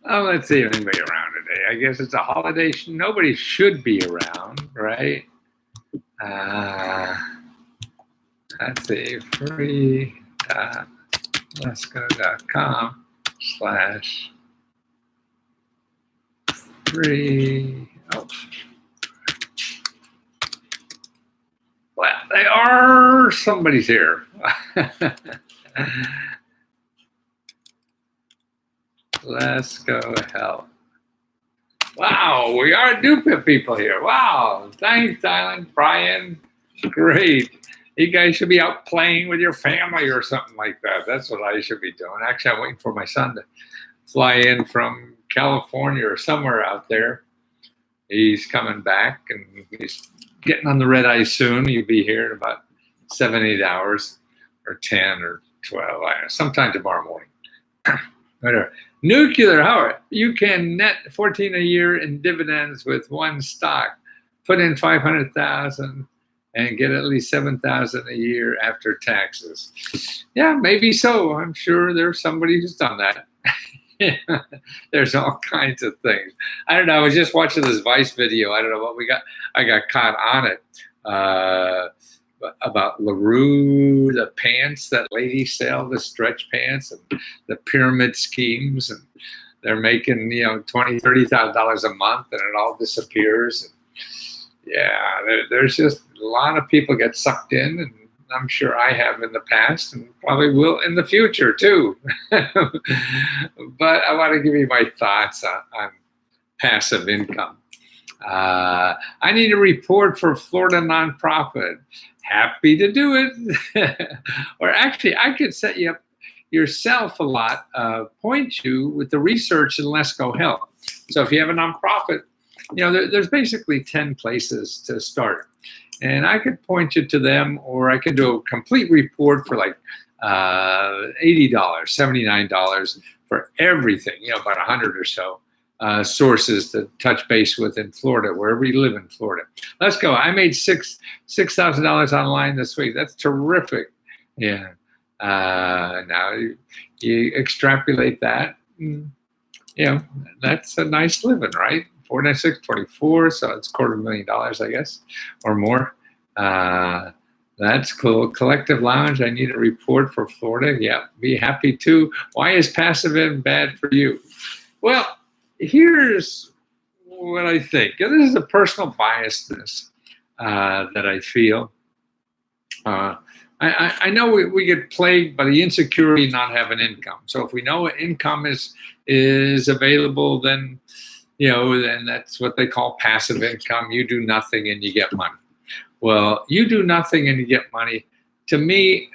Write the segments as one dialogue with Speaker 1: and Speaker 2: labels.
Speaker 1: Oh, let's see if anybody around today. I guess it's a holiday. Nobody should be around, right? Uh, let's see, free.lesko.com/free. Oh, well, they are. Somebody's here. Let's go help. Wow, we are Dupa people here. Wow, thanks, Dylan, Brian. Great. You guys should be out playing with your family or something like that. That's what I should be doing. Actually, I'm waiting for my son to fly in from California or somewhere out there. He's coming back and he's getting on the red eye soon. He'll be here in about 7, 8 hours or 10 or 12, sometime tomorrow morning. Whatever. Nuclear, Howard, you can net 14 a year in dividends with one stock. Put in 500,000 and get at least 7,000 a year after taxes. Yeah, maybe so. I'm sure there's somebody who's done that. There's all kinds of things. I don't know. I was just watching this Vice video. I don't know what we got. I got caught on it. About LaRue, the pants that ladies sell, the stretch pants and the pyramid schemes, and they're making $20,000, $30,000 a month, and it all disappears. And yeah, there's just a lot of people get sucked in, and I'm sure I have in the past, and probably will in the future too. But I want to give you my thoughts on passive income. I need a report for Florida nonprofit. Happy to do it. Or actually, I could set you up yourself a lot, point you with the research in Lesko Health. So if you have a nonprofit, there's basically 10 places to start. And I could point you to them, or I could do a complete report for like $80, $79 for everything, about 100 or so. Sources to touch base with in Florida, wherever you live in Florida. Let's go. I made $6,000 online this week. That's terrific. Yeah. Now you extrapolate that. That's a nice living, right? 496.24. So it's $250,000, I guess, or more. That's cool. Collective Lounge. I need a report for Florida. Yeah, be happy to. Why is passive income bad for you? Well, here's what I think. This is a personal biasness that I feel. I know we get plagued by the insecurity of not having income. So if we know what income is available, then then that's what they call passive income. You do nothing and you get money. Well, you do nothing and you get money. To me,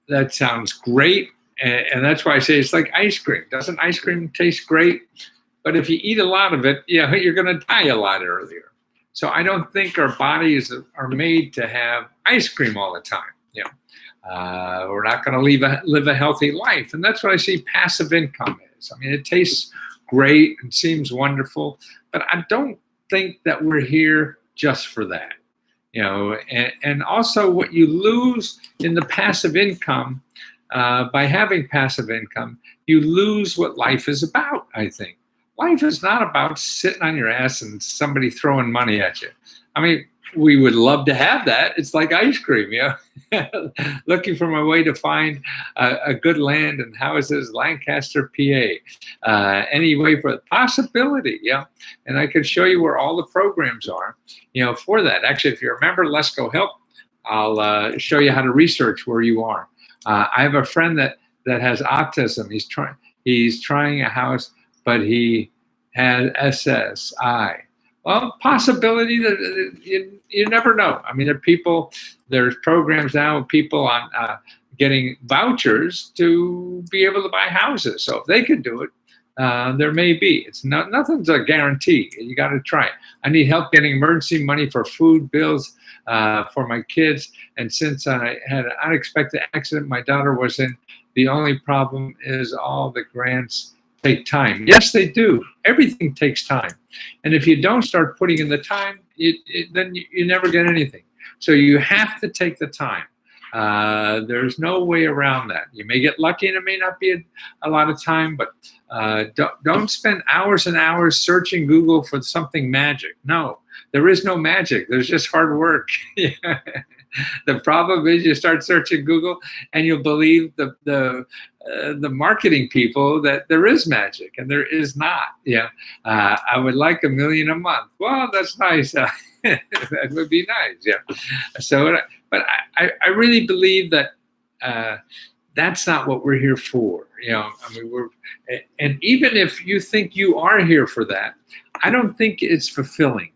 Speaker 1: that sounds great, and that's why I say it's like ice cream. Doesn't ice cream taste great? But if you eat a lot of it, you're going to die a lot earlier. So I don't think our bodies are made to have ice cream all the time. We're not going to live a healthy life. And that's what I see passive income is. I mean, it tastes great and seems wonderful, but I don't think that we're here just for that. And also what you lose in the passive income, by having passive income, you lose what life is about, I think. Life is not about sitting on your ass and somebody throwing money at you. I mean, we would love to have that. It's like ice cream, looking for my way to find a good land and houses, Lancaster, PA. Anyway, for the possibility, and I could show you where all the programs are, for that. Actually, if you remember Lesko Help, I'll show you how to research where you are. I have a friend that has autism. He's trying a house, but he has SSI. Well, possibility that you never know. I mean, there's programs now with people on getting vouchers to be able to buy houses. So if they can do it, there may be. Nothing's a guarantee. You got to try it. I need help getting emergency money for food bills for my kids. And since I had an unexpected accident my daughter was in, the only problem is all the grants take time. Yes, they do. Everything takes time. And if you don't start putting in the time, then you never get anything. So you have to take the time. There's no way around that. You may get lucky and it may not be a lot of time, but don't spend hours and hours searching Google for something magic. No, there is no magic. There's just hard work. The problem is you start searching Google and you'll believe the marketing people that there is magic, and there is not. I would like $1 million a month. Well, that's nice. That would be nice. So, but I really believe that that's not what we're here for. And even if you think you are here for that, I don't think it's fulfilling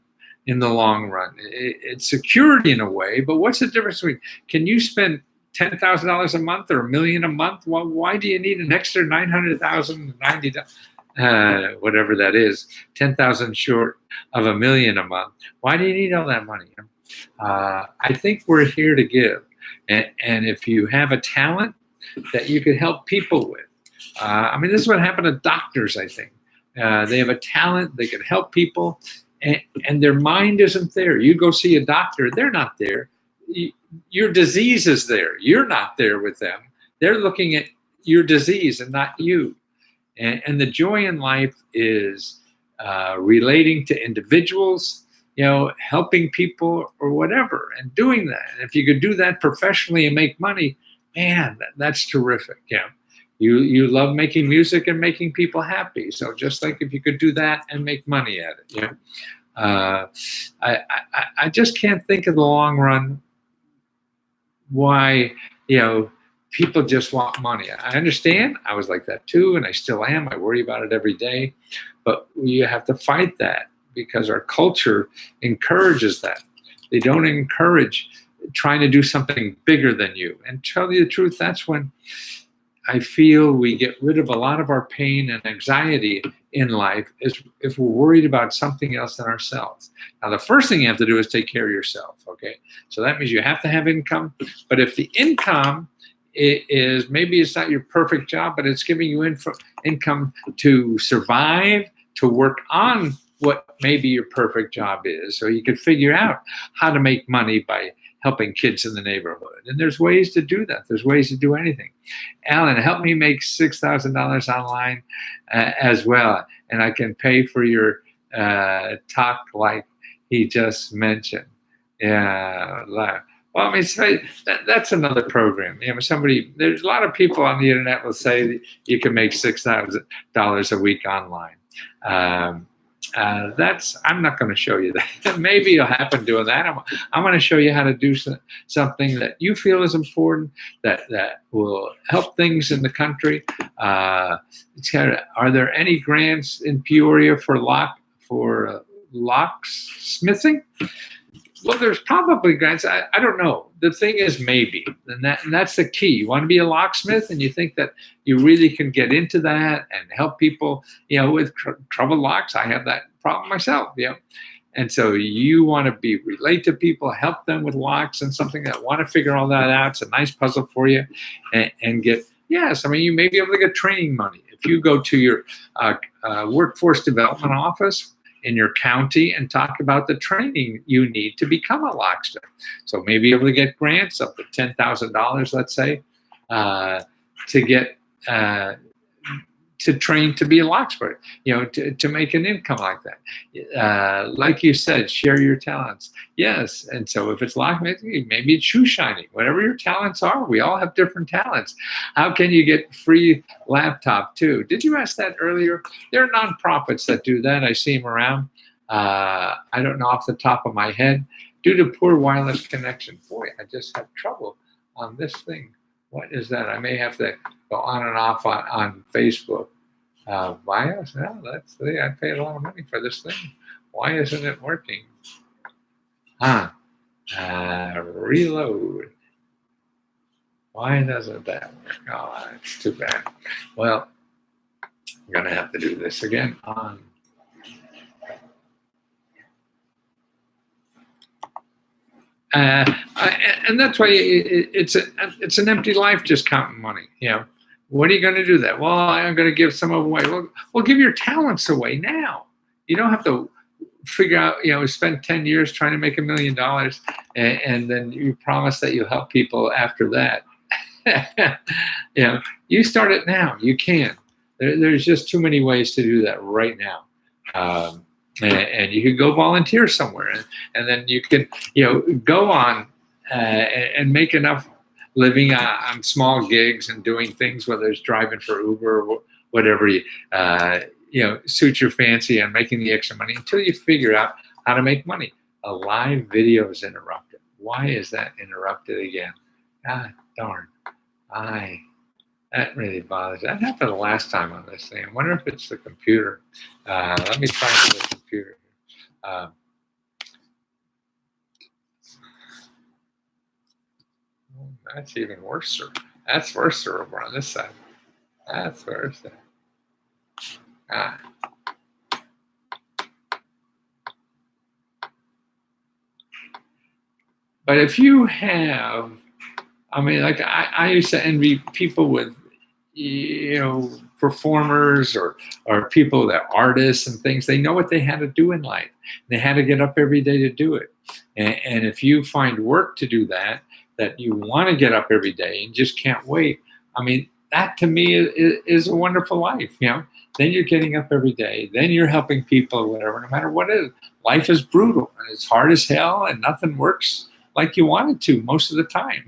Speaker 1: in the long run. It's security in a way, but what's the difference between, can you spend $10,000 a month or $1 million a month? Well, why do you need an extra 900,000, 90, whatever that is, 10,000 short of $1 million a month? Why do you need all that money? I think we're here to give, and if you have a talent that you could help people with, this is what happened to doctors. I think they have a talent, they can help people, and their mind isn't there. You go see a doctor, they're not there. Your disease is there. You're not there with them. They're looking at your disease and not you. And the joy in life is relating to individuals, helping people or whatever, and doing that. And if you could do that professionally and make money, man, that's terrific. You love making music and making people happy. So just like if you could do that and make money at it, I just can't think in the long run why people just want money. I understand. I was like that too, and I still am. I worry about it every day, but you have to fight that because our culture encourages that. They don't encourage trying to do something bigger than you. And tell you the truth, that's when I feel we get rid of a lot of our pain and anxiety in life, is if we're worried about something else than ourselves. Now, the first thing you have to do is take care of yourself, okay? So that means you have to have income. But if the income is, maybe it's not your perfect job, but it's giving you income to survive, to work on what maybe your perfect job is, so you can figure out how to make money by helping kids in the neighborhood. And there's ways to do that. There's ways to do anything. Alan, help me make $6,000 online as well. And I can pay for your talk like he just mentioned. Yeah. Well, that's another program. There's a lot of people on the internet will say that you can make $6,000 a week online. I'm not going to show you that. Maybe you'll happen doing that. I'm going to show you how to do something that you feel is important, that will help things in the country. Are there any grants in Peoria for locksmithing? Well, there's probably grants. I don't know. The thing is maybe, and that's the key. You want to be a locksmith, and you think that you really can get into that and help people, with trouble locks. I have that problem myself, And so you want to relate to people, help them with locks and something that want to figure all that out. It's a nice puzzle for you, and get, yes, you may be able to get training money. If you go to your workforce development office in your county and talk about the training you need to become a locksmith. So maybe able to get grants up to $10,000, let's say, to get to train to be a locksmith, to make an income like that. Like you said, share your talents. Yes, and so if it's locksmithing, maybe it's shoe shining, whatever your talents are. We all have different talents. How can you get free laptop too? Did you ask that earlier? There are nonprofits that do that. I see them around. I don't know off the top of my head. Due to poor wireless connection. Boy, I just have trouble on this thing. What is that? I may have to go on and off on Facebook. BIOS? No, I paid a lot of money for this thing. Why isn't it working? Reload. Why doesn't that work? Oh, it's too bad. Well, I'm going to have to do this again on. And that's why it's an empty life just counting money. What are you going to do that? Well, I'm going to give some away. Well, give your talents away now. You don't have to figure out, spend 10 years trying to make $1 million, and then you promise that you'll help people after that. You start it now. You can. There's just too many ways to do that right now. And you could go volunteer somewhere, and then you can, go on and make enough living on small gigs and doing things, whether it's driving for Uber or whatever suits your fancy, and making the extra money until you figure out how to make money. A live video is interrupted. Why is that interrupted again? God darn. That really bothers me. That happened the last time on this thing. I wonder if it's the computer. Let me try the computer. That's even worse, sir. That's worse, sir, over on this side. That's worse. But if you have, like I used to envy people with, performers or people that artists and things. They know what they had to do in life. They had to get up every day to do it. And if you find work to do that you want to get up every day and just can't wait, that to me is a wonderful life. Then you're getting up every day. Then you're helping people, whatever, no matter what it is. Life is brutal and it's hard as hell, and nothing works like you want it to most of the time.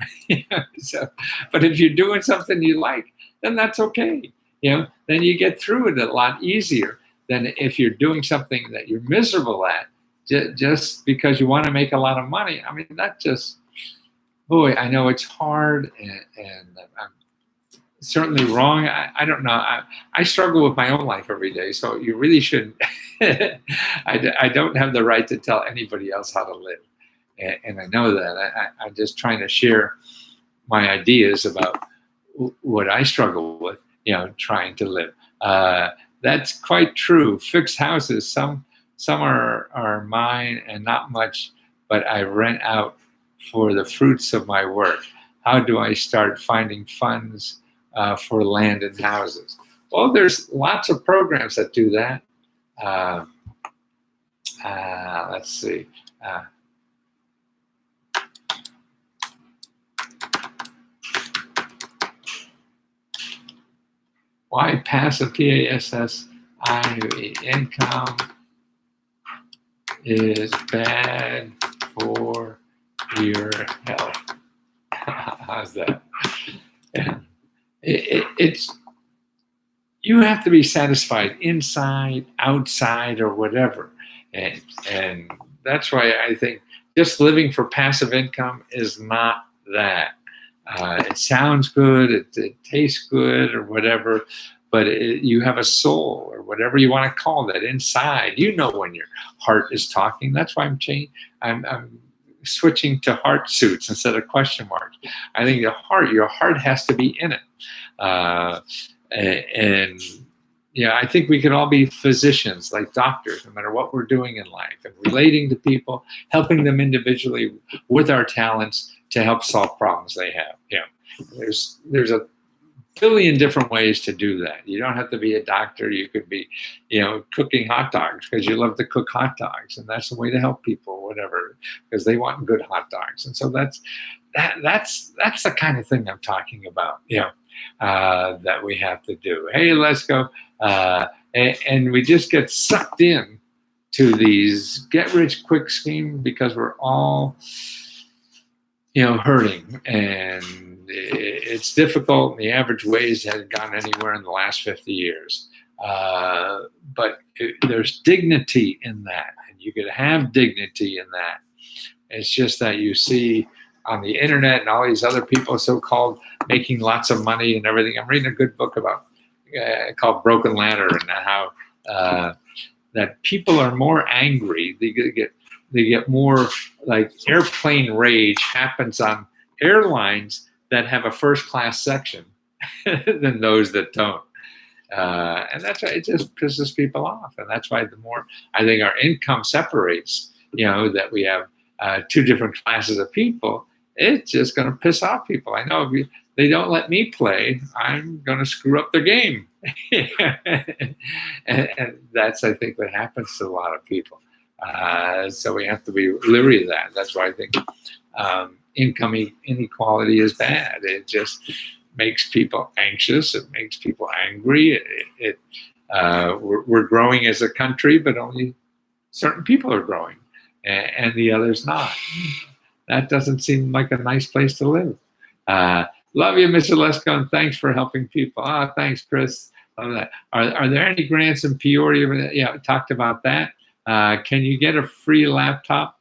Speaker 1: But if you're doing something you like, then that's okay. Then you get through it a lot easier than if you're doing something that you're miserable at just because you want to make a lot of money. That just, boy, I know it's hard, and I'm certainly wrong. I don't know. I struggle with my own life every day, so you really shouldn't. I don't have the right to tell anybody else how to live. And I know that. I'm just trying to share my ideas about what I struggle with, trying to live. That's quite true. Fixed houses, some are mine and not much, but I rent out for the fruits of my work. How do I start finding funds for land and houses? Well, there's lots of programs that do that. Let's see. Why passive PASSIVE income is bad for your health? How's that? It's you have to be satisfied inside, outside, or whatever, and that's why I think just living for passive income is not that. It sounds good, it tastes good, or whatever, but you have a soul, or whatever you want to call that, inside. When your heart is talking. That's why I'm switching to heart suits instead of question marks. I think your heart has to be in it. And I think we can all be physicians, like doctors, no matter what we're doing in life, and relating to people, helping them individually with our talents to help solve problems they have. There's a billion different ways to do that. You don't have to be a doctor. You could be, cooking hot dogs because you love to cook hot dogs, and that's the way to help people, whatever, because they want good hot dogs. And so that's the kind of thing I'm talking about. That we have to do. Hey, Lesko, and we just get sucked in to these get-rich-quick schemes because we're all, hurting, and it's difficult. And the average wage hasn't gone anywhere in the last 50 years. But there's dignity in that, and you could have dignity in that. It's just that you see on the internet and all these other people so-called making lots of money and everything. I'm reading a good book about called Broken Ladder, and how that people are more angry. They get more, like, airplane rage happens on airlines that have a first-class section than those that don't. And that's why it just pisses people off. And that's why the more I think our income separates, that we have two different classes of people, it's just going to piss off people. I know if they don't let me play, I'm going to screw up their game. and that's, I think, what happens to a lot of people. So we have to be leery of that. That's why I think income inequality is bad. It just makes people anxious. It makes people angry. We're growing as a country, but only certain people are growing, and the others not. That doesn't seem like a nice place to live. Love you, Mr. Lesko, and thanks for helping people. Thanks, Chris. Love that. Are there any grants in Peoria? Yeah, talked about that. Can you get a free laptop?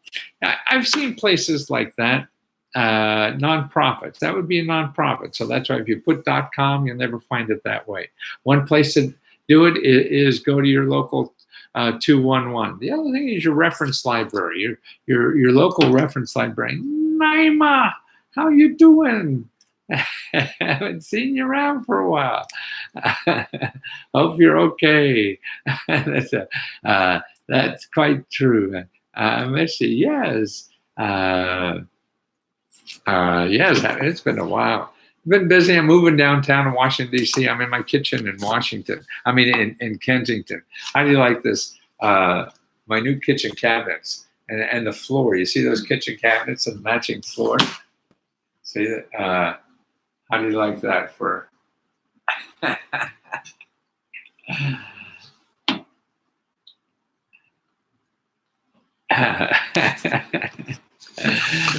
Speaker 1: I've seen places like that. Nonprofits. That would be a nonprofit. So that's why if you put .com, you'll never find it that way. One place to do it is go to your local 211. The other thing is your reference library, your local reference library. Naima, how you doing? Haven't seen you around for a while. Hope you're okay. That's quite true. Missy, yes. Yes, it's been a while. I've been busy. I'm moving downtown in Washington, D.C. I'm in my kitchen in Washington. I mean, in Kensington. How do you like this? My new kitchen cabinets and the floor. You see those kitchen cabinets and matching floor? See that? How do you like that for?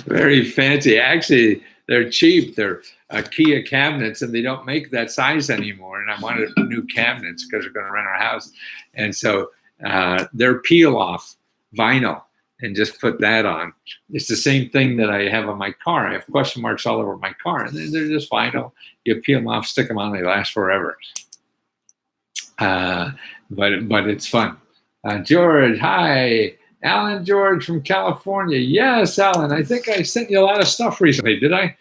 Speaker 1: Very fancy. Actually, they're cheap. They're Kia cabinets, and they don't make that size anymore. And I wanted new cabinets because we're going to rent our house. And so they're peel-off vinyl, and just put that on. It's the same thing that I have on my car. I have question marks all over my car, and they're just vinyl. You peel them off, stick them on, they last forever. But it's fun. George, hi. Alan George from California. Yes, Alan, I think I sent you a lot of stuff recently. Did I?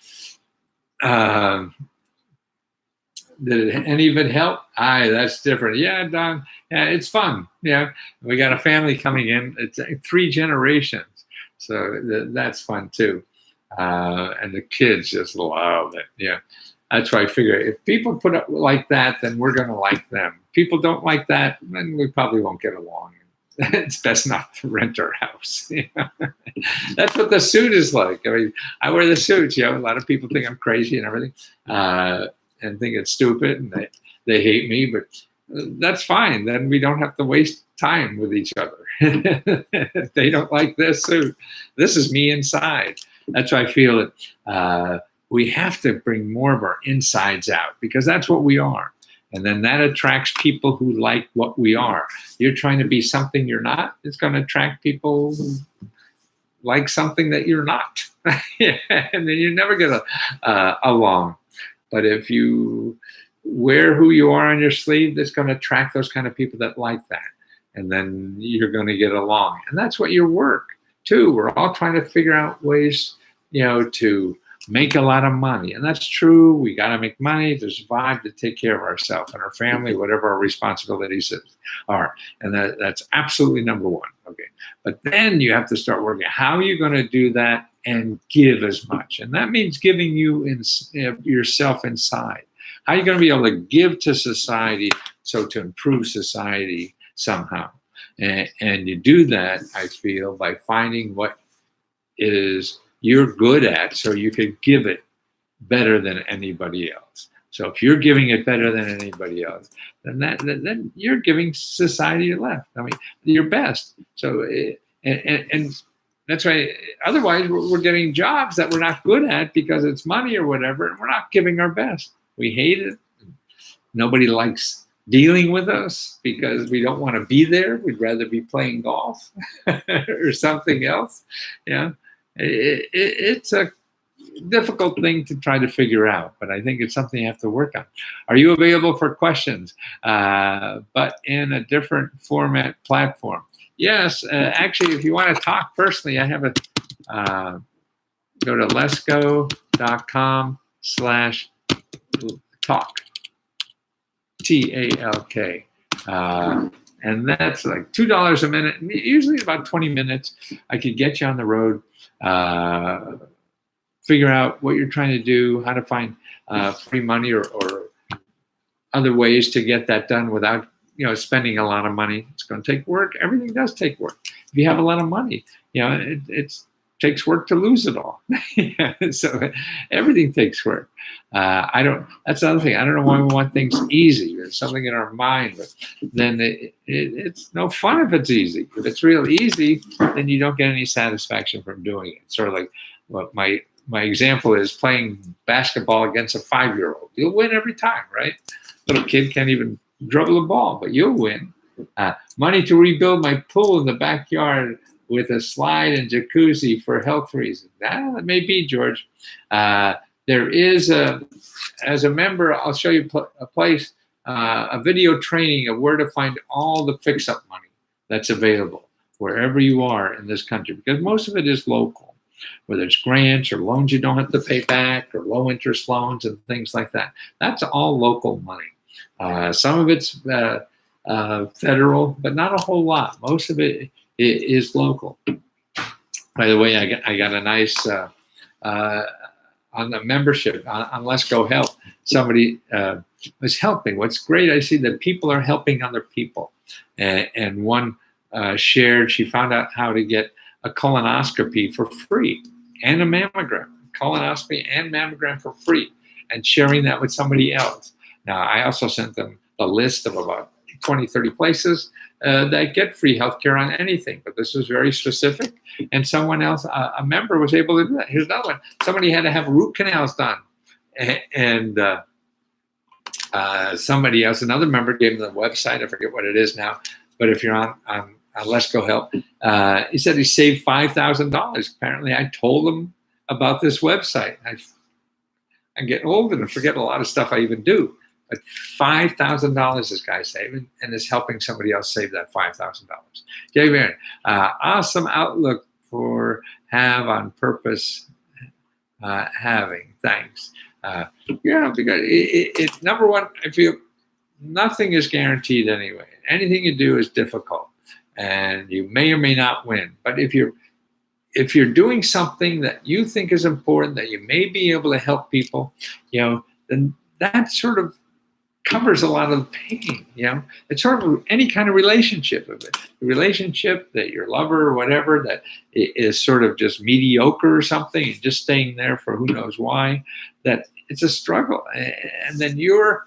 Speaker 1: Did any of it help? That's different. Yeah, Don. Yeah, it's fun. Yeah, we got a family coming in. It's 3 generations, so that's fun too. And the kids just love it. Yeah, that's why I figure if people put up like that, then we're going to like them. People don't like that, then we probably won't get along. It's best not to rent our house. You know? That's what the suit is like. I mean, I wear the suits. You know, a lot of people think I'm crazy and everything, and think it's stupid, and they hate me. But that's fine. Then we don't have to waste time with each other. If they don't like this suit, this is me inside. That's why I feel that we have to bring more of our insides out, because that's what we are. And then that attracts people who like what we are. You're trying to be something you're not, it's going to attract people who like something that you're not. And then you never get along. But if you wear who you are on your sleeve, that's going to attract those kind of people that like that. And then you're going to get along. And that's what your work, too. We're all trying to figure out ways, you know, to make a lot of money. And that's true. We got to make money to survive, to take care of ourselves and our family, whatever our responsibilities are. And that's absolutely number one. Okay. But then you have to start working. How are you going to do that and give as much? And that means giving yourself inside. How are you going to be able to give to society so to improve society somehow? And you do that, I feel, by finding what is you're good at, so you could give it better than anybody else. So if you're giving it better than anybody else, then you're giving society your left. I mean, your best. So and that's why. Otherwise, we're getting jobs that we're not good at because it's money or whatever, and we're not giving our best. We hate it. Nobody likes dealing with us because we don't want to be there. We'd rather be playing golf or something else. Yeah. It's a difficult thing to try to figure out, but I think it's something you have to work on. Are you available for questions, but in a different format platform? Yes, actually, if you want to talk personally, I have a go to lesko.com/talk, TALK. And that's like $2 a minute, usually about 20 minutes. I could get you on the road, figure out what you're trying to do, how to find free money or other ways to get that done without spending a lot of money. It's going to take work. Everything does take work. If you have a lot of money, it takes work to lose it all. So everything takes work. That's another thing. I don't know why we want things easy. There's something in our mind, but then it's no fun if it's easy. If it's real easy, then you don't get any satisfaction from doing it. Sort of like what my example is playing basketball against a 5-year-old. You'll win every time, right? Little kid can't even dribble a ball, but you'll win. Money to rebuild my pool in the backyard with a slide and jacuzzi for health reasons. That may be, George. There is as a member, I'll show you a place, a video training of where to find all the fix-up money that's available wherever you are in this country, because most of it is local, whether it's grants or loans you don't have to pay back or low interest loans and things like that. That's all local money. Some of it's federal, but not a whole lot. Most of it is local. By the way, I got a nice on the membership on Lesko Help. Somebody was helping. What's great, I see that people are helping other people. And one shared, she found out how to get a colonoscopy for free and a mammogram, colonoscopy and mammogram for free, and sharing that with somebody else. Now, I also sent them a list of about 20, 30 places that get free healthcare on anything, but this was very specific. And someone else, a member, was able to do that. Here's another one. Somebody had to have root canals done, and somebody else, another member, gave them the website. I forget what it is now, but if you're on Lesko Help, he said he saved $5,000. Apparently, I told him about this website. I'm getting old and I forget a lot of stuff I even do. But $5,000 this guy saving, and is helping somebody else save that $5,000. Jay Barron, awesome outlook for have on purpose having. Thanks. Because it number one, I feel nothing is guaranteed anyway. Anything you do is difficult, and you may or may not win. But if you're doing something that you think is important, that you may be able to help people, then that sort of covers a lot of the pain. It's sort of any kind of relationship. The relationship that your lover or whatever that is sort of just mediocre or something, and just staying there for who knows why, that it's a struggle. And then you're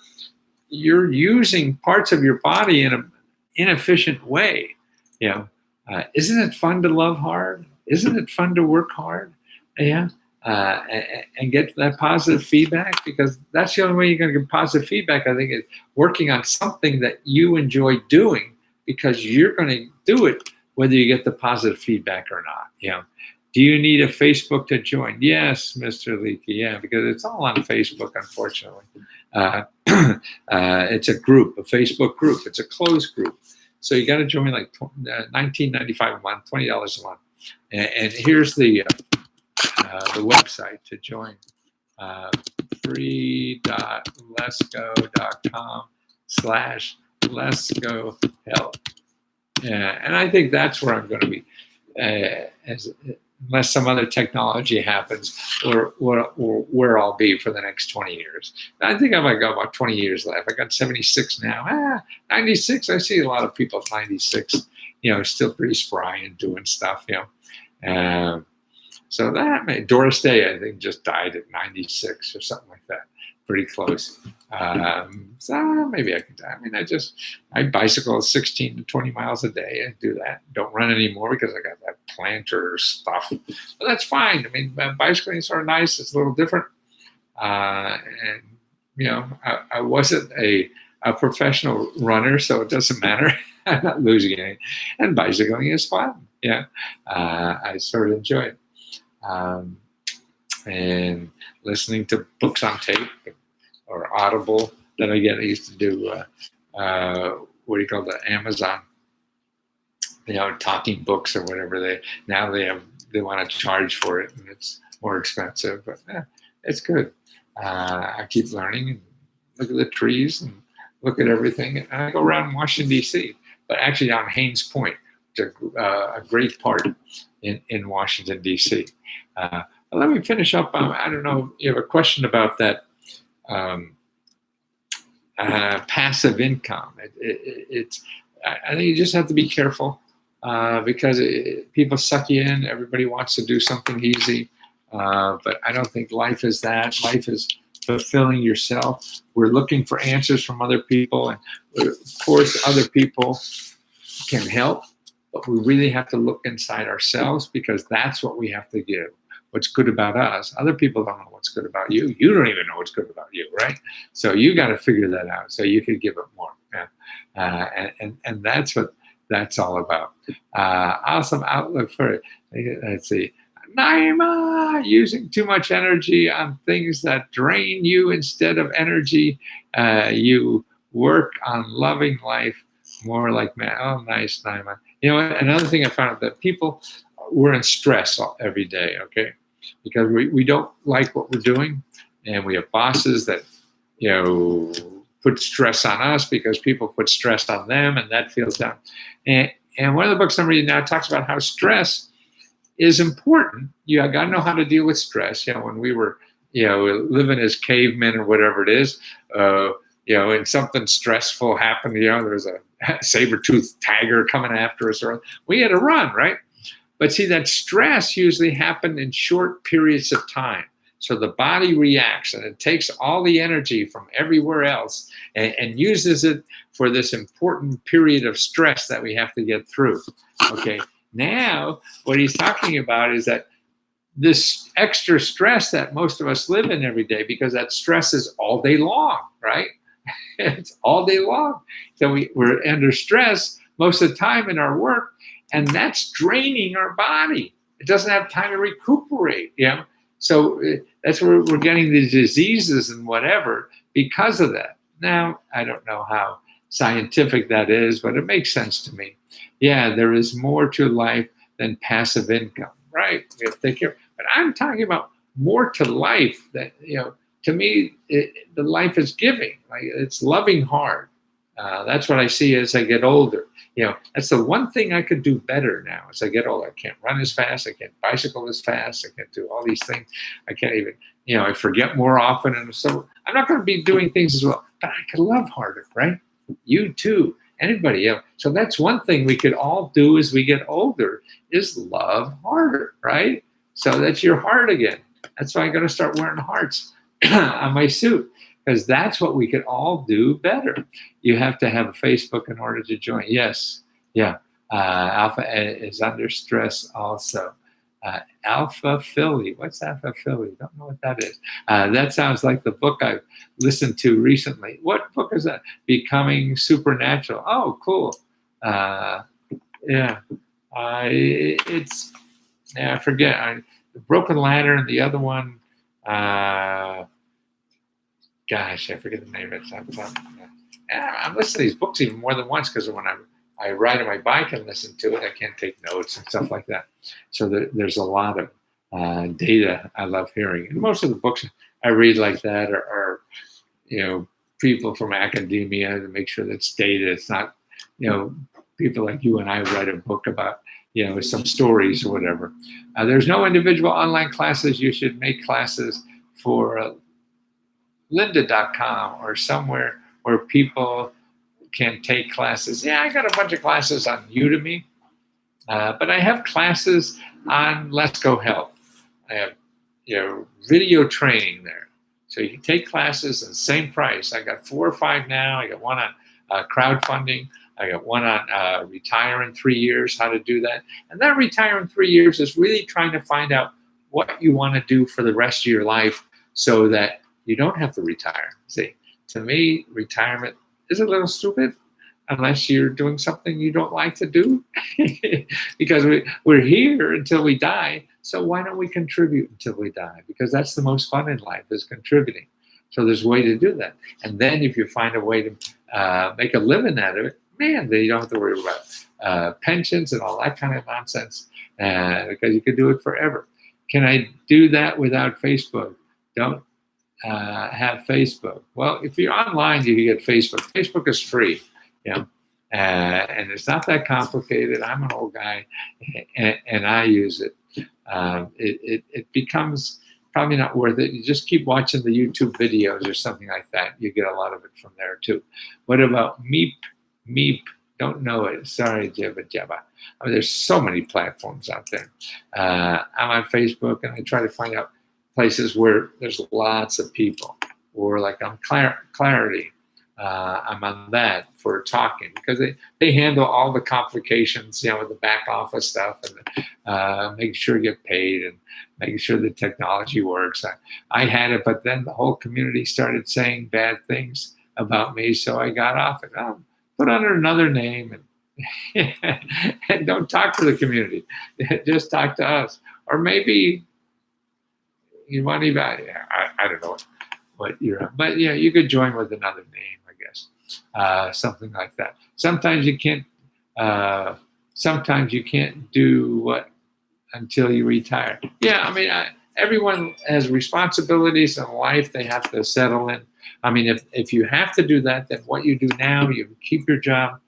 Speaker 1: using parts of your body in an inefficient way. Isn't it fun to love hard? Isn't it fun to work hard? Yeah. And get that positive feedback, because that's the only way you're going to get positive feedback, I think, is working on something that you enjoy doing, because you're going to do it whether you get the positive feedback or not. Do you need a Facebook to join? Yes, Mr. Leakey, yeah, because it's all on Facebook, unfortunately. It's a group, a Facebook group. It's a closed group. So you got to join like $19.95 a month, $20 a month. And here's the website to join, free.lesko.com/Lesko Help. And I think that's where I'm going to be, unless some other technology happens, or where I'll be for the next 20 years. I think I've got about 20 years left. I got 76 now. 96, I see a lot of people at 96, still pretty spry and doing stuff, So that Doris Day, I think, just died at 96 or something like that. Pretty close. So maybe I could die. I bicycle 16 to 20 miles a day. I do that. Don't run anymore because I got that plantar stuff. But that's fine. Bicycling is sort of nice. It's a little different. I wasn't a professional runner, so it doesn't matter. I'm not losing anything. And bicycling is fun. I sort of enjoy it. And listening to books on tape or Audible that I used to do, what do you call the Amazon, talking books or whatever. They want to charge for it, and it's more expensive, but it's good. I keep learning and look at the trees and look at everything. And I go around Washington, D.C., but actually on Haynes Point, which is a great part in Washington, D.C. Let me finish up. I don't know if you have a question about that passive income. I think you just have to be careful because people suck you in. Everybody wants to do something easy, but I don't think life is that. Life is fulfilling yourself. We're looking for answers from other people, and of course, other people can help, but we really have to look inside ourselves because that's what we have to give. What's good about us. Other people don't know what's good about you. You don't even know what's good about you, right? So you got to figure that out so you can give it more. Yeah. And that's what that's all about. Awesome outlook for it. Let's see. Naima, using too much energy on things that drain you instead of energy. You work on loving life more like man. Oh, nice, Naima. You know, another thing I found out that people we're in stress every day, okay? Because we don't like what we're doing, and we have bosses that, you know, put stress on us because people put stress on them, and that feels down. And one of the books I'm reading now talks about how stress is important. You got to know how to deal with stress. You know, when we were, you know, living as cavemen or whatever it is, you know, and something stressful happened, you know, there was a saber-toothed tiger coming after us, or we had to run, right? But see, that stress usually happened in short periods of time. So the body reacts and it takes all the energy from everywhere else and uses it for this important period of stress that we have to get through. Okay, now what he's talking about is that this extra stress that most of us live in every day, because that stress is all day long, right? It's all day long. So we're under stress most of the time in our work, and that's draining our body. It doesn't have time to recuperate, you know? So that's where we're getting the diseases and whatever because of that. Now, I don't know how scientific that is, but it makes sense to me. Yeah, there is more to life than passive income, right? We have to take care. But I'm talking about more to life that, you know, to me, the life is giving. Like it's loving hard. That's what I see as I get older. You know, that's the one thing I could do better now as I get older. I can't run as fast. I can't bicycle as fast. I can't do all these things. I can't even, you know, I forget more often. And so I'm not going to be doing things as well, but I could love harder, right? You too. Anybody, you know. So that's one thing we could all do as we get older is love harder, right? So that's your heart again. That's why I'm going to start wearing hearts on my suit, because that's what we could all do better. You have to have a Facebook in order to join. Yes, yeah. Alpha is under stress also. Alpha Philly. What's Alpha Philly? Don't know what that is. That sounds like the book I've listened to recently. What book is that? Becoming Supernatural. Oh, cool. Yeah. It's, yeah, I forget. The Broken Ladder and the other one, gosh, I forget the name of it. I'm listening to these books even more than once because when I ride on my bike and listen to it, I can't take notes and stuff like that. So there's a lot of data I love hearing. And most of the books I read like that are you know, people from academia to make sure that it's data. It's not, you know, people like you and I write a book about, you know, some stories or whatever. There's no individual online classes. You should make classes for lynda.com or somewhere where people can take classes. Yeah, I got a bunch of classes on Udemy, but I have classes on Lesko Health. I have, you know, video training there. So you can take classes at the same price. I got 4 or 5 now. I got one on crowdfunding. I got one on retire in 3 years, how to do that. And that retire in 3 years is really trying to find out what you want to do for the rest of your life so that you don't have to retire. See, to me, retirement is a little stupid unless you're doing something you don't like to do because we're here until we die. So why don't we contribute until we die? Because that's the most fun in life is contributing. So there's a way to do that. And then if you find a way to make a living out of it, man, then you don't have to worry about pensions and all that kind of nonsense because you can do it forever. Can I do that without Facebook? Don't have Facebook. Well, if you're online, you can get Facebook. Facebook is free, you know, and it's not that complicated. I'm an old guy, and I use it. It becomes probably not worth it. You just keep watching the YouTube videos or something like that. You get a lot of it from there too. What about Meep? Meep, don't know it. Sorry, Jabba Jabba. I mean, there's so many platforms out there. I'm on Facebook, and I try to find out places where there's lots of people, or like on Clarity. I'm on that for talking, because they handle all the complications, with the back office stuff, and making sure you get paid and making sure the technology works. I had it, but then the whole community started saying bad things about me, so I got off it. Put under another name and don't talk to the community. Just talk to us. Or maybe you want to, I don't know what you're on. But yeah, you could join with another name, I guess. Something like that. Sometimes you can't do what until you retire. Yeah, I mean, everyone has responsibilities in life they have to settle in. I mean, if you have to do that, then what you do now, you keep your job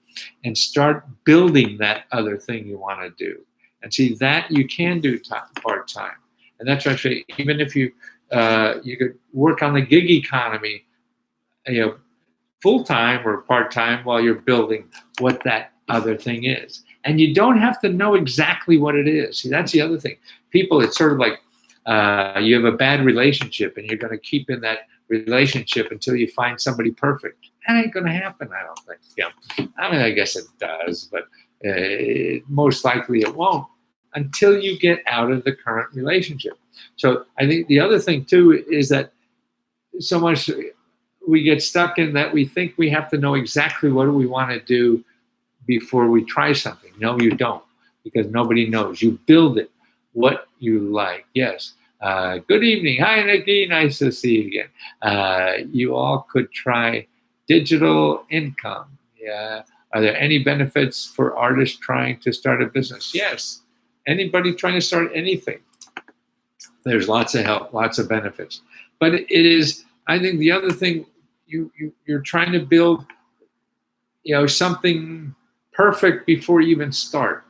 Speaker 1: and start building that other thing you want to do. And see, that you can do part-time. And that's actually, even if you could work on the gig economy, full-time or part-time while you're building what that other thing is. And you don't have to know exactly what it is. See, that's the other thing. People, it's sort of like you have a bad relationship and you're going to keep in that relationship until you find somebody perfect. That ain't going to happen, I don't think. Yeah, I mean, I guess it does, but most likely it won't until you get out of the current relationship. So I think the other thing, too, is that so much we get stuck in that we think we have to know exactly what we want to do before we try something. No, you don't, because nobody knows. You build it, what you like. Yes. Good evening. Hi, Nikki. Nice to see you again. You all could try digital income. Yeah. Are there any benefits for artists trying to start a business? Yes. Anybody trying to start anything. There's lots of help, lots of benefits. But it is, I think the other thing, you're trying to build, something perfect before you even start.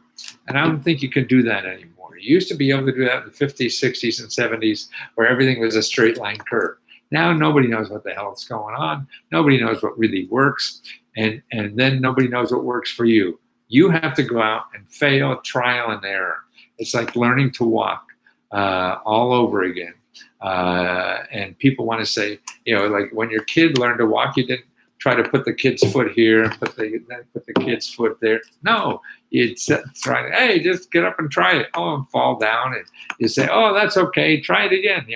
Speaker 1: And I don't think you can do that anymore. You used to be able to do that in the 50s, 60s, and 70s, where everything was a straight line curve. Now nobody knows what the hell is going on. Nobody knows what really works. And then nobody knows what works for you. You have to go out and fail, trial and error. It's like learning to walk all over again. And people want to say, like when your kid learned to walk, you didn't try to put the kid's foot here and put the kid's foot there. No, you try to, hey, just get up and try it. Oh, and fall down. And you say, oh, that's okay. Try it again.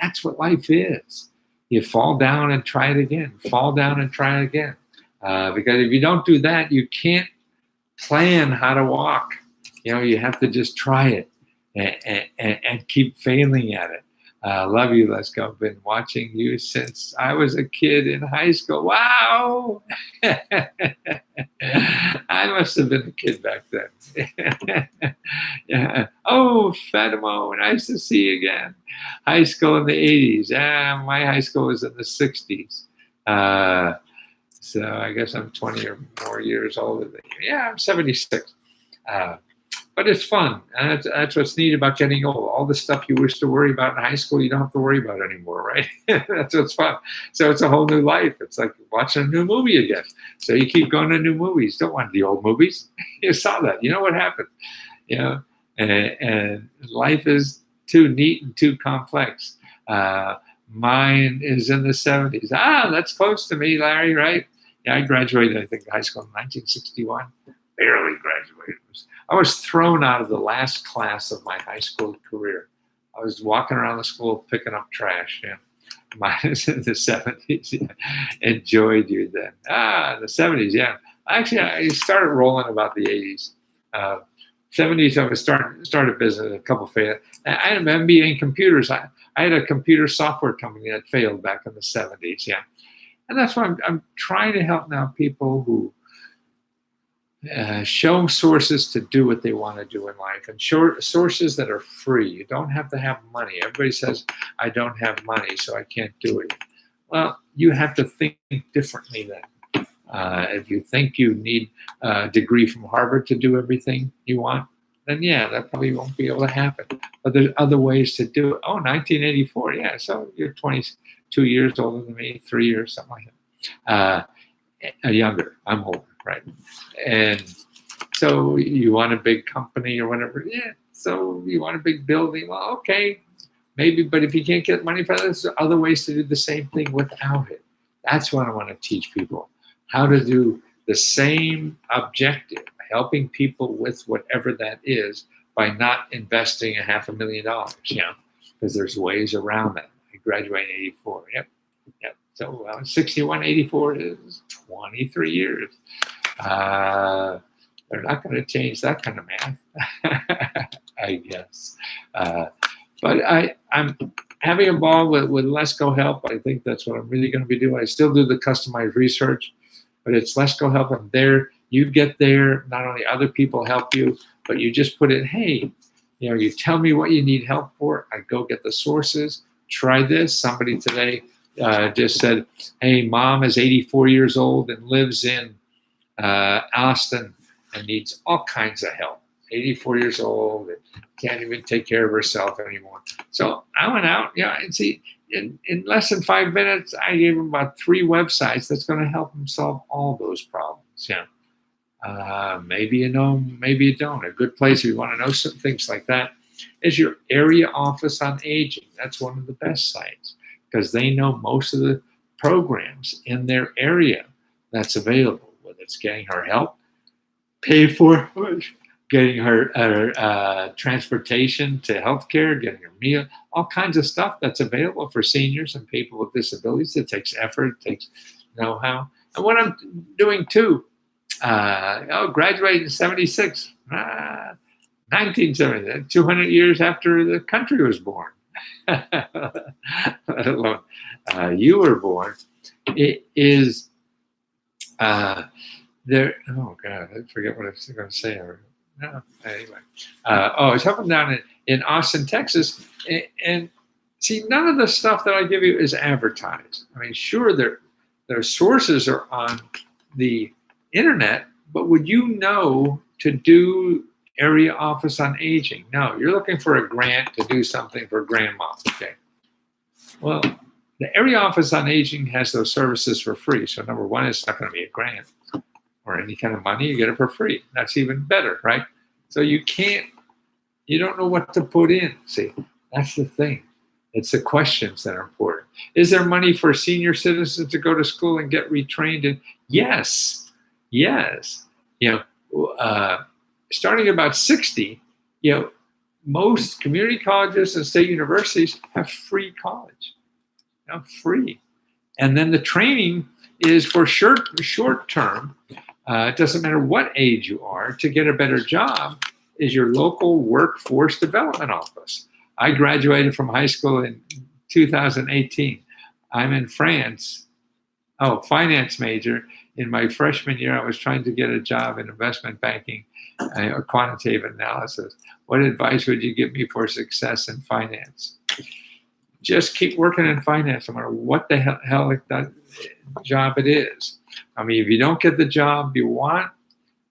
Speaker 1: That's what life is. You fall down and try it again. Fall down and try it again. Because if you don't do that, you can't plan how to walk. You have to just try it and keep failing at it. Love you, Lesko. Been watching you since I was a kid in high school. Wow! I must have been a kid back then. Yeah. Oh, Fatima, nice to see you again. High school in the 80s. My high school was in the 60s. So I guess I'm 20 or more years older than you. Yeah, I'm 76. But it's fun, and that's what's neat about getting old. All the stuff you used to worry about in high school, you don't have to worry about anymore, right? That's what's fun. So it's a whole new life. It's like watching a new movie again. So you keep going to new movies. Don't want the old movies. You saw that. You know what happened. And life is too neat and too complex. Mine is in the 70s. That's close to me, Larry, right? Yeah, I graduated, I think, high school in 1961. Barely graduated. I was thrown out of the last class of my high school career. I was walking around the school picking up trash. Yeah. Mine is in the 70s. Yeah. Enjoyed you then. The 70s, yeah. Actually, I started rolling about the 80s. 70s, I was started business, a couple failed. I had an MBA in computers. I had a computer software company that failed back in the 70s, yeah. And that's why I'm trying to help now people who show sources to do what they want to do in life, and sources that are free. You don't have to have money. Everybody says, I don't have money, so I can't do it. Well, you have to think differently then. If you think you need a degree from Harvard to do everything you want, then yeah, that probably won't be able to happen. but there's other ways to do it. Oh, 1984, yeah. So you're 22 years older than me, 3 years, something like that. Younger, I'm older, right? And so you want a big company or whatever, yeah. So you want a big building, well, okay, maybe, but if you can't get money for that, there's other ways to do the same thing without it. That's what I want to teach people, how to do the same objective, helping people with whatever that is by not investing $500,000, because there's ways around that. I graduated in 84, yep. So 61, 84 is 23 years. They're not going to change that kind of math, I guess. But I'm having a ball with Lesko Help. I think that's what I'm really going to be doing. I still do the customized research, but it's Lesko Help. I'm there. You get there. Not only other people help you, but you just put in, hey, you tell me what you need help for. I go get the sources. Try this. Somebody today just said, hey, mom is 84 years old and lives in Austin and needs all kinds of help. 84 years old and can't even take care of herself anymore. So I went out, and see, in less than 5 minutes, I gave him about 3 websites that's going to help him solve all those problems. Maybe you know, maybe you don't. A good place if you want to know some things like that is your area office on aging. That's one of the best sites because they know most of the programs in their area that's available, whether it's getting her help paid for, getting her transportation to healthcare, getting her meal, all kinds of stuff that's available for seniors and people with disabilities. It takes effort, it takes know-how. And what I'm doing too, graduated in 76, 1970, 200 years after the country was born, let alone you were born. It is there. Oh God, I forget what I was going to say. No, anyway. It's up and down in Austin, Texas, and see, none of the stuff that I give you is advertised. I mean, sure, their sources are on the internet, but would you know to do area office on aging? No, you're looking for a grant to do something for grandma. Okay. Well, the area office on aging has those services for free. So number one, it's not going to be a grant or any kind of money. You get it for free. That's even better, right? So you don't know what to put in. See, that's the thing. It's the questions that are important. Is there money for senior citizens to go to school and get retrained? And yes. Starting about 60, most community colleges and state universities have free college. Free. And then the training is for short term. It doesn't matter what age you are, to get a better job is your local workforce development office. I graduated from high school in 2018. I'm in France. Finance major. In my freshman year, I was trying to get a job in investment banking or quantitative analysis. What advice would you give me for success in finance? Just keep working in finance, no matter what the hell that job it is. I mean, if you don't get the job you want,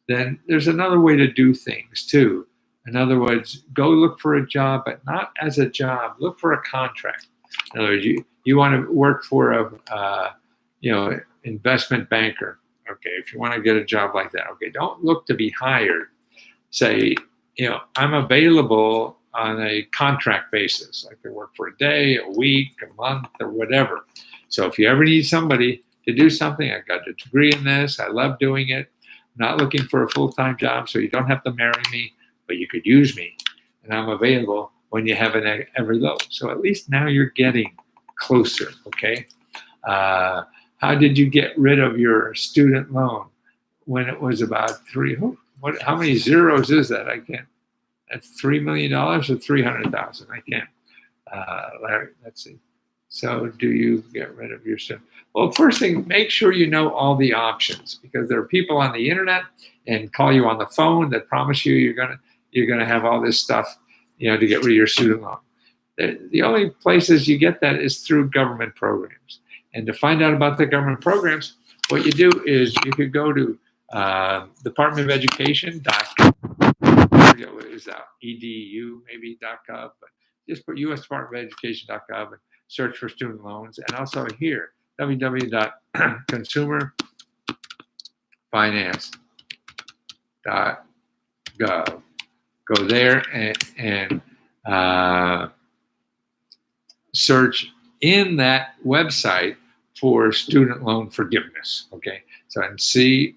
Speaker 1: then there's another way to do things too. In other words, go look for a job, but not as a job. Look for a contract. In other words, you want to work for a investment banker. Okay, if you want to get a job like that, okay, don't look to be hired. Say, I'm available on a contract basis. I can work for a day, a week, a month, or whatever. So if you ever need somebody to do something, I got a degree in this, I love doing it, I'm not looking for a full-time job, so you don't have to marry me, but you could use me, and I'm available when you have an every low. So at least now you're getting closer, okay? How did you get rid of your student loan when it was about how many zeros is that? I can't. That's $3 million or 300,000. I can't. Larry, let's see. So do you get rid of your student? Well, first thing, make sure you know all the options, because there are people on the internet and call you on the phone that promise you you're gonna have all this stuff, to get rid of your student loan. The only places you get that is through government programs. And to find out about the government programs, what you do is you could go to Department of Education. was edu maybe .gov, but just put US Department of Education.gov and search for student loans. And also here, www.consumerfinance.gov. Go there and search in that website for student loan forgiveness. Okay, so and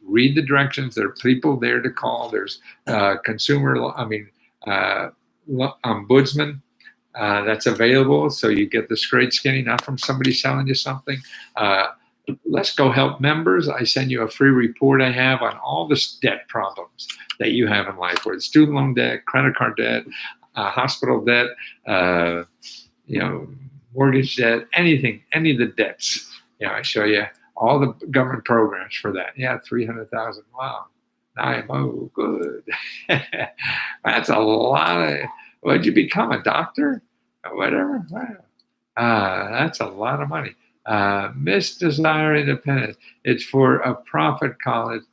Speaker 1: read the directions. There are people there to call. There's ombudsman that's available, so you get the straight skinny, not from somebody selling you something. Lesko help members. I send you a free report I have on all the debt problems that you have in life, whether it's student loan debt, credit card debt, hospital debt, mortgage debt, anything, any of the debts. I show you all the government programs for that. Yeah, 300,000. Wow. Oh, good. That's a lot of. Would you become a doctor or whatever? Wow. That's a lot of money. Miss Desire Independence. It's for a profit college.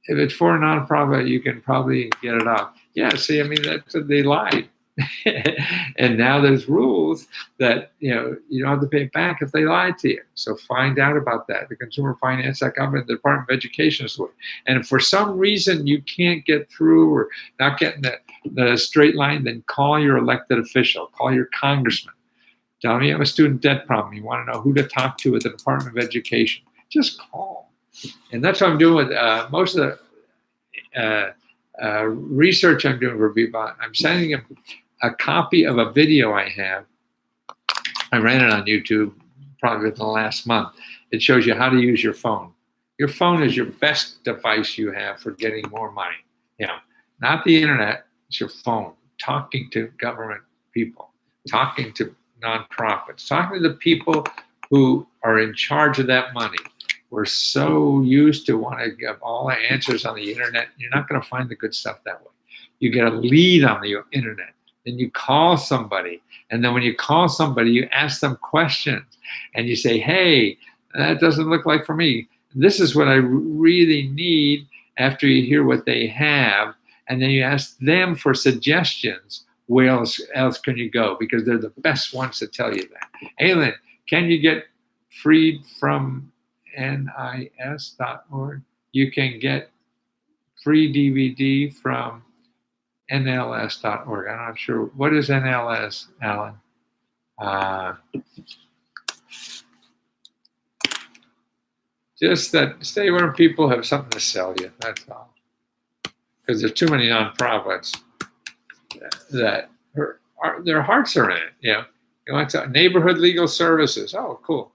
Speaker 1: If it's for a nonprofit, you can probably get it off. Yeah. See, I mean, they lied. And now there's rules that you don't have to pay it back if they lied to you. So find out about that. The Consumer Finance Government, the Department of Education is looking. And if for some reason you can't get through or not getting the straight line, then call your elected official, call your congressman. Tell me you have a student debt problem. You want to know who to talk to at the Department of Education. Just call. And that's what I'm doing with most of the research I'm doing for people. I'm sending them a copy of a video I have. I ran it on YouTube probably within the last month. It shows you how to use your phone. Your phone is your best device you have for getting more money. Not the internet, it's your phone. Talking to government people, talking to nonprofits, talking to the people who are in charge of that money. We're so used to want to give all the answers on the internet. You're not going to find the good stuff that way. You get a lead on the internet. Then you call somebody. And then when you call somebody, you ask them questions. And you say, hey, that doesn't look like for me. This is what I really need after you hear what they have. And then you ask them for suggestions. Where else can you go? Because they're the best ones to tell you that. Aylin, can you get freed from NIS.org? You can get free DVD from NLS.org. I'm not sure. What is NLS, Alan? Just that stay where people have something to sell you. That's all. Because there's too many nonprofits that their hearts are in it. You want to neighborhood legal services. Oh, cool.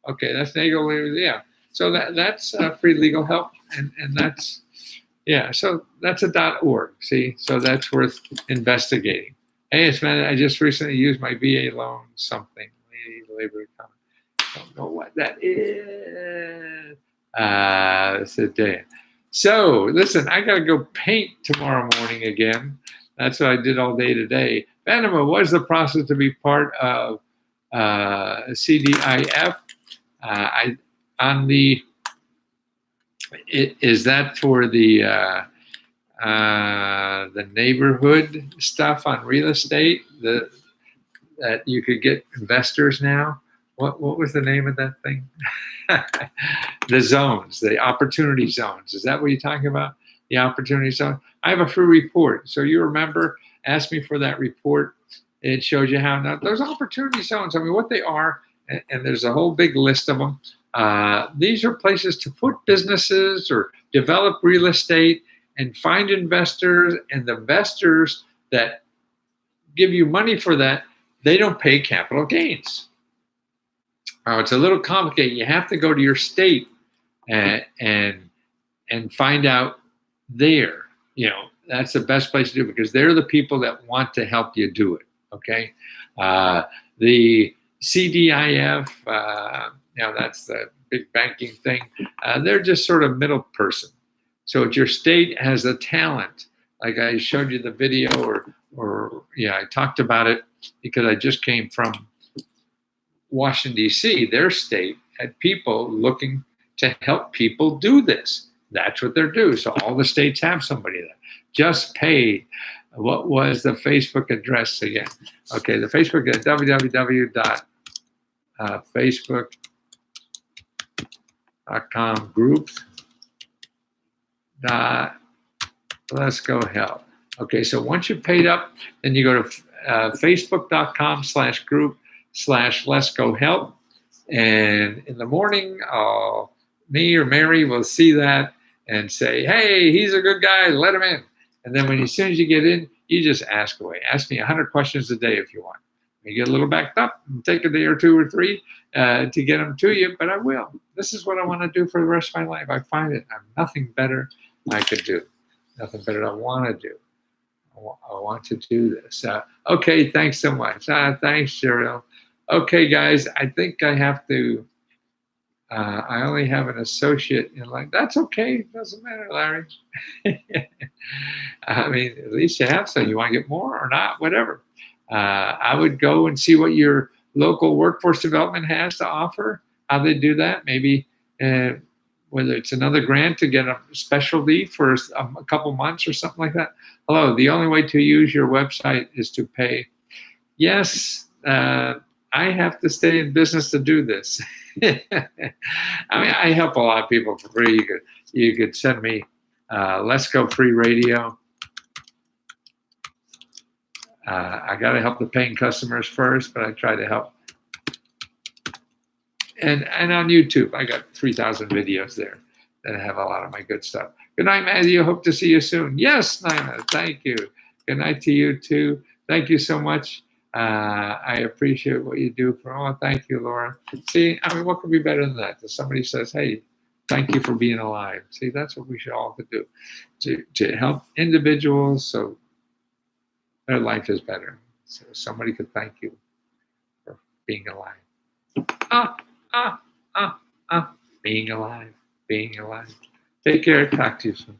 Speaker 1: Okay, that's neighborhood legal. Yeah. So that's free legal help, and that's. Yeah, so that's a .org, see? So that's worth investigating. Hey, I just recently used my VA loan something. Labor account. Don't know what that is. It's a day. So, listen, I got to go paint tomorrow morning again. That's what I did all day today. Panama, what is the process to be part of CDIF? Is that for the neighborhood stuff on real estate that you could get investors now? What was the name of that thing? The zones, the opportunity zones. Is that what you're talking about? The opportunity zone? I have a free report. So you remember, ask me for that report. It shows you how now those opportunity zones, I mean, what they are, and there's a whole big list of them. These are places to put businesses or develop real estate and find investors, and the investors that give you money for that, they don't pay capital gains. It's a little complicated. You have to go to your state and find out there. That's the best place to do it because they're the people that want to help you do it. Okay, the CDIF. That's the big banking thing. They're just sort of middle person. So if your state has the talent, like I showed you the video, I talked about it because I just came from Washington, D.C., their state had people looking to help people do this. That's what they're doing. So all the states have somebody that just paid What was the Facebook address again? Okay, the Facebook is www.facebook.com/groups.Lesko Help. Okay, so once you've paid up, then you go to facebook.com/group/Lesko Help. And in the morning, me or Mary will see that and say, hey, he's a good guy, let him in. And then as soon as you get in, you just ask away. Ask me 100 questions a day if you want. You get a little backed up, take a day or 2 or 3 to get them to you, but I will. This is what I want to do for the rest of my life. I find it I'm nothing better I could do. Nothing better I want to do. I want to do this. Okay, thanks so much. Thanks, Cheryl. Okay, guys, I think I have to. I only have an associate in line. That's okay. Doesn't matter, Larry. I mean, at least you have some. You want to get more or not? Whatever. I would go and see what your local workforce development has to offer. How they do that? Maybe whether it's another grant to get a specialty for a couple months or something like that. Hello. The only way to use your website is to pay. Yes. I have to stay in business to do this. I mean, I help a lot of people for free. You could send me Lesko free radio. I got to help the paying customers first, but I try to help. And on YouTube, I got 3,000 videos there that have a lot of my good stuff. Good night, Matthew. Hope to see you soon. Yes, Nina. Thank you. Good night to you too. Thank you so much. I appreciate what you do thank you, Laura. See, I mean, what could be better than that? That somebody says, hey, thank you for being alive. See, that's what we should all do, to help individuals so their life is better. So somebody could thank you for being alive. Being alive, being alive. Take care. Talk to you soon.